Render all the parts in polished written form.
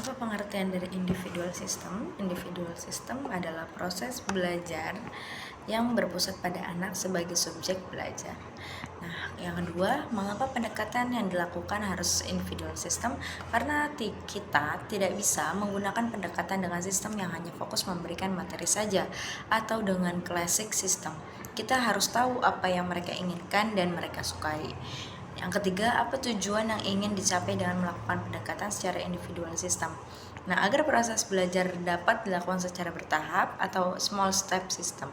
Apa pengertian dari individual system? Individual system adalah proses belajar yang berpusat pada anak sebagai subjek belajar. Nah, yang kedua, mengapa pendekatan yang dilakukan harus individual system? Karena kita tidak bisa menggunakan pendekatan dengan sistem yang hanya fokus memberikan materi saja atau dengan classic system. Kita harus tahu apa yang mereka inginkan dan mereka sukai. Yang ketiga, apa tujuan yang ingin dicapai dengan melakukan pendekatan secara individual system? Nah, agar proses belajar dapat dilakukan secara bertahap atau small step system.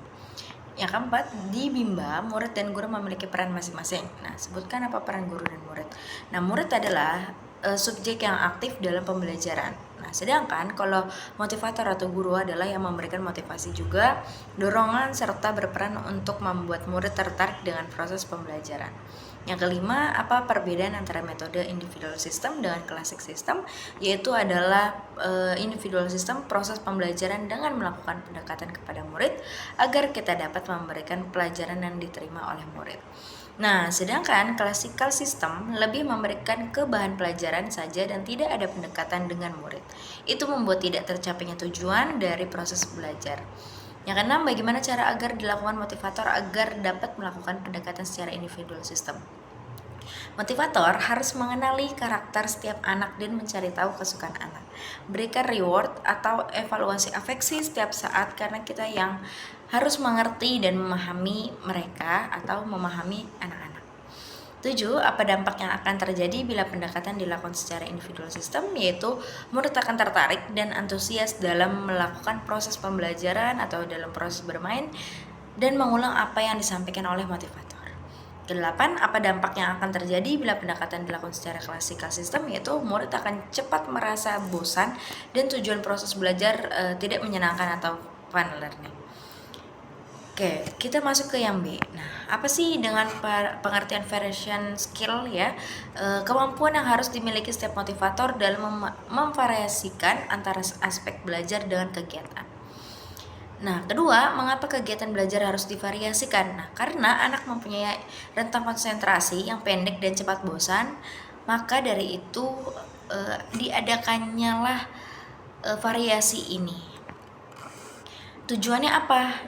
Yang keempat, di Bimba, murid dan guru memiliki peran masing-masing. Nah, sebutkan apa peran guru dan murid. Nah, murid adalah subjek yang aktif dalam pembelajaran. Nah, sedangkan kalau motivator atau guru adalah yang memberikan motivasi juga, dorongan, serta berperan untuk membuat murid tertarik dengan proses pembelajaran. Yang kelima, apa perbedaan antara metode individual system dengan classic system? Yaitu adalah individual system proses pembelajaran dengan melakukan pendekatan kepada murid agar kita dapat memberikan pelajaran yang diterima oleh murid. Nah, sedangkan classical system lebih memberikan ke bahan pelajaran saja dan tidak ada pendekatan dengan murid. Itu membuat tidak tercapainya tujuan dari proses belajar. Yang keenam, bagaimana cara agar dilakukan motivator agar dapat melakukan pendekatan secara individual system? Motivator harus mengenali karakter setiap anak dan mencari tahu kesukaan anak. Berikan reward atau evaluasi afeksi setiap saat karena kita yang harus mengerti dan memahami mereka atau memahami anak-anak. 7. Apa dampak yang akan terjadi bila pendekatan dilakukan secara individual system? Yaitu murid akan tertarik dan antusias dalam melakukan proses pembelajaran atau dalam proses bermain dan mengulang apa yang disampaikan oleh motivator. 8. Apa dampak yang akan terjadi bila pendekatan dilakukan secara klasikal sistem? Yaitu murid akan cepat merasa bosan dan tujuan proses belajar tidak menyenangkan atau fun learning. Oke, kita masuk ke yang B. Nah, apa sih dengan pengertian variation skill ya? Kemampuan yang harus dimiliki setiap motivator dalam memvariasikan antara aspek belajar dengan kegiatan. Nah, kedua, mengapa kegiatan belajar harus divariasikan? Nah, karena anak mempunyai rentang konsentrasi yang pendek dan cepat bosan, maka dari itu diadakannya lah variasi ini. Tujuannya apa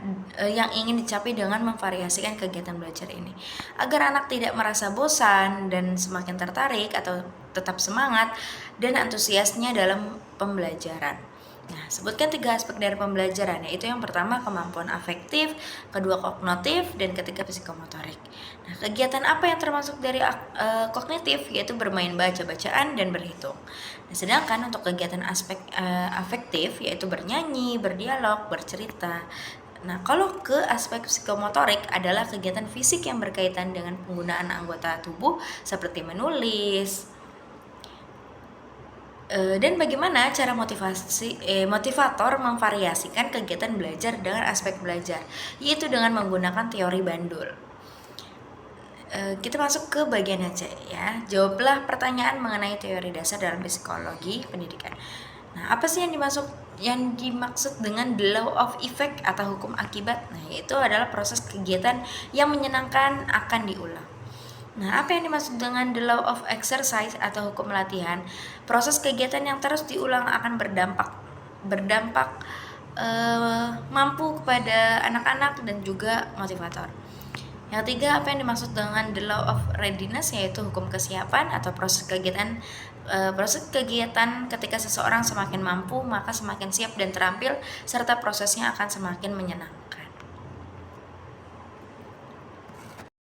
yang ingin dicapai dengan memvariasikan kegiatan belajar ini? Agar anak tidak merasa bosan dan semakin tertarik atau tetap semangat dan antusiasnya dalam pembelajaran. Nah, sebutkan 3 aspek dari pembelajaran, yaitu yang pertama kemampuan afektif, kedua kognitif, dan ketiga psikomotorik. Nah, kegiatan apa yang termasuk dari kognitif? Yaitu bermain baca-bacaan dan berhitung. Nah, sedangkan untuk kegiatan aspek afektif yaitu bernyanyi, berdialog, bercerita. Nah, kalau ke aspek psikomotorik adalah kegiatan fisik yang berkaitan dengan penggunaan anggota tubuh seperti menulis. Dan bagaimana cara motivator memvariasikan kegiatan belajar dengan aspek belajar, yaitu dengan menggunakan teori Bandul. Kita masuk ke bagian C ya. Jawablah pertanyaan mengenai teori dasar dalam psikologi pendidikan. Nah, apa sih yang dimaksud dengan the law of effect atau hukum akibat? Nah, yaitu adalah proses kegiatan yang menyenangkan akan diulang. Nah, apa yang dimaksud dengan the law of exercise atau hukum latihan? Proses kegiatan yang terus diulang akan berdampak mampu kepada anak-anak dan juga motivator. Yang ketiga, apa yang dimaksud dengan the law of readiness, yaitu hukum kesiapan atau proses kegiatan ketika seseorang semakin mampu maka semakin siap dan terampil serta prosesnya akan semakin menyenangkan.